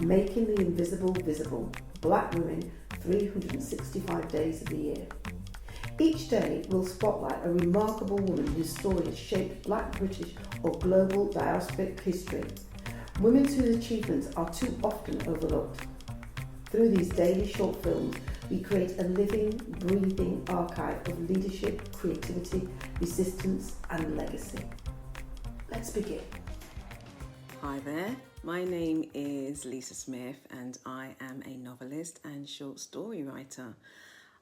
Making the Invisible Visible, Black Women 365 Days of the Year. Each day will spotlight a remarkable woman whose story has shaped Black, British or global diasporic history. Women whose achievements are too often overlooked. Through these daily short films, we create a living, breathing archive of leadership, creativity, resistance and legacy. Let's begin. Hi there, my name is Lisa Smith and I am a novelist and short story writer.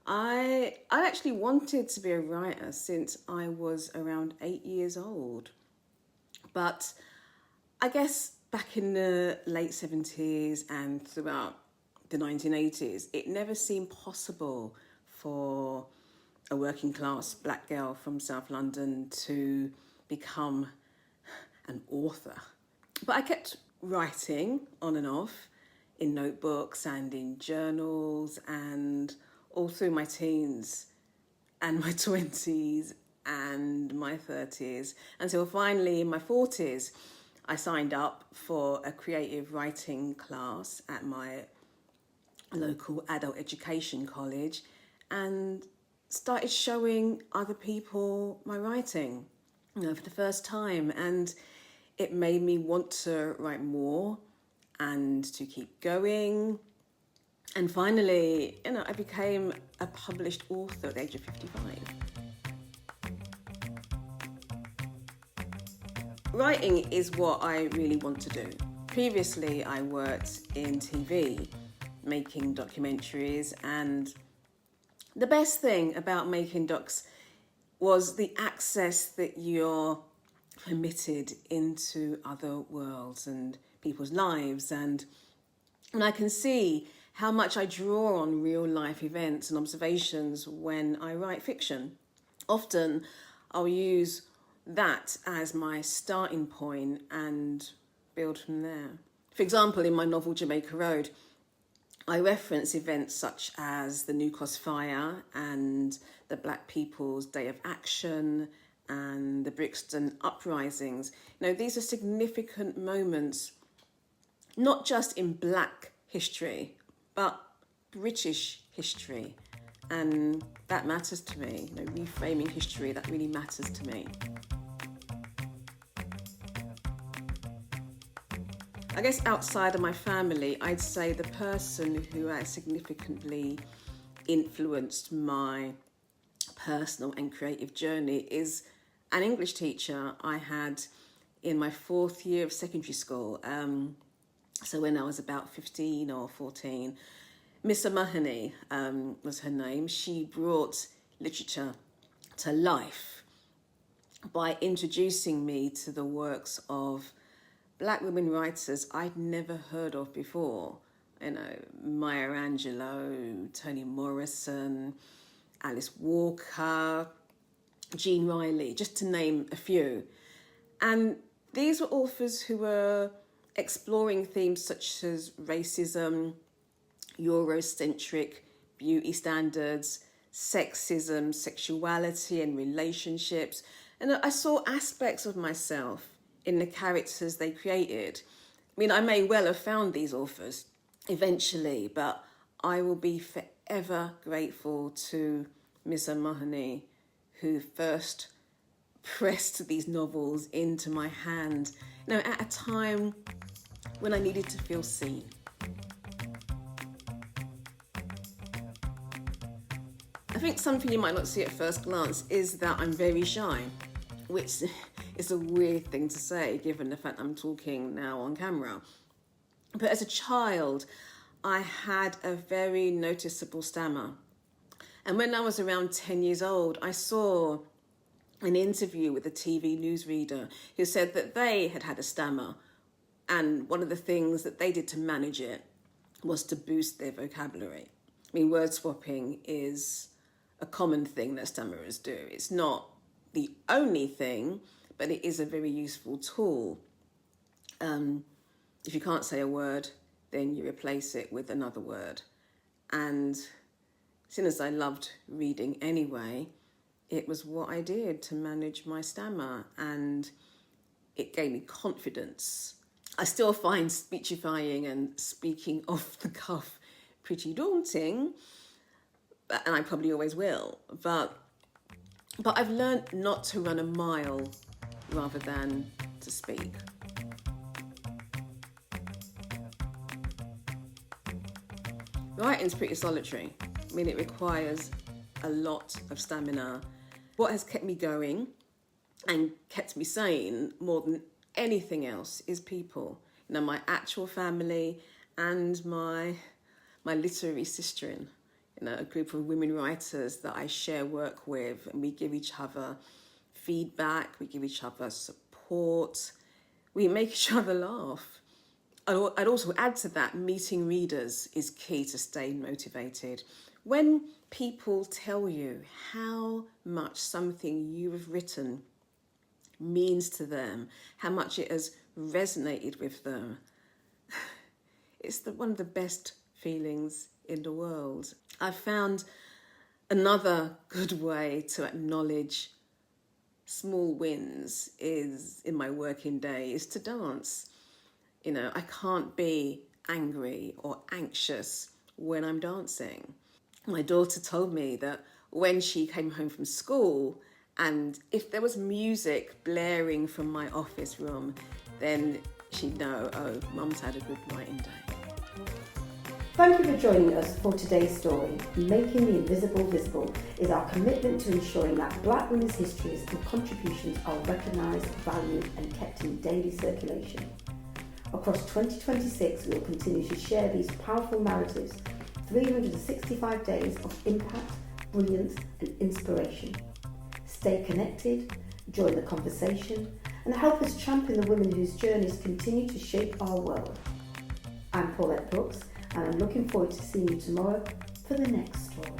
I actually wanted to be a writer since I was around 8 years old. But I guess back in the late 70s and throughout the 1980s, it never seemed possible for a working class black girl from South London to become an author. But I kept writing on and off in notebooks and in journals and all through my teens and my 20s and my 30s until finally in my 40s I signed up for a creative writing class at my local adult education college and started showing other people my writing, for the first time, and it made me want to write more and to keep going. And finally, I became a published author at the age of 55. Writing is what I really want to do. Previously, I worked in TV, making documentaries, and the best thing about making docs was the access that you're permitted into other worlds and people's lives, and I can see how much I draw on real life events and observations when I write fiction. Often I'll use that as my starting point and build from there. For example, in my novel Jamaica Road, I reference events such as the New Cross Fire and the Black People's Day of Action and the Brixton uprisings. These are significant moments, not just in Black history, but British history. And that matters to me. Reframing history, that really matters to me. I guess outside of my family, I'd say the person who has significantly influenced my personal and creative journey is an English teacher I had in my 4th year of secondary school. So when I was about 15 or 14, Miss Mahoney was her name. She brought literature to life by introducing me to the works of Black women writers I'd never heard of before. Maya Angelou, Toni Morrison, Alice Walker, Jean Riley, just to name a few. And these were authors who were exploring themes such as racism, Eurocentric beauty standards, sexism, sexuality and relationships. And I saw aspects of myself in the characters they created. I may well have found these authors eventually, but I will be forever grateful to Miss Mahoney, who first pressed these novels into my hand, at a time when I needed to feel seen. I think something you might not see at first glance is that I'm very shy, which is a weird thing to say given the fact I'm talking now on camera. But as a child, I had a very noticeable stammer. And when I was around 10 years old, I saw an interview with a TV newsreader who said that they had had a stammer. And one of the things that they did to manage it was to boost their vocabulary. Word swapping is a common thing that stammerers do. It's not the only thing, but it is a very useful tool. If you can't say a word, then you replace it with another word. And since I loved reading anyway, it was what I did to manage my stammer, and it gave me confidence I still find speechifying and speaking off the cuff pretty daunting, and I probably always will. But I've learned not to run a mile rather than to speak. Writing's pretty solitary. I mean, it requires a lot of stamina. What has kept me going and kept me sane more than anything else is people. You know, my actual family and my literary sister-in, you know, a group of women writers that I share work with, and we give each other feedback, we give each other support, we make each other laugh. I'd also add to that, meeting readers is key to staying motivated. When people tell you how much something you have written means to them, how much it has resonated with them, it's one of the best feelings in the world. I've found another good way to acknowledge small wins is in my working day is to dance. You know, I can't be angry or anxious when I'm dancing. My daughter told me that when she came home from school, and if there was music blaring from my office room, then she'd know, oh, Mum's had a good writing day. Thank you for joining us for today's story. Making the Invisible Visible is our commitment to ensuring that Black women's histories and contributions are recognised, valued and kept in daily circulation. Across 2026, we will continue to share these powerful narratives, 365 days of impact, brilliance and inspiration. Stay connected, join the conversation and help us champion the women whose journeys continue to shape our world. I'm Paulette Brooks and I'm looking forward to seeing you tomorrow for the next story.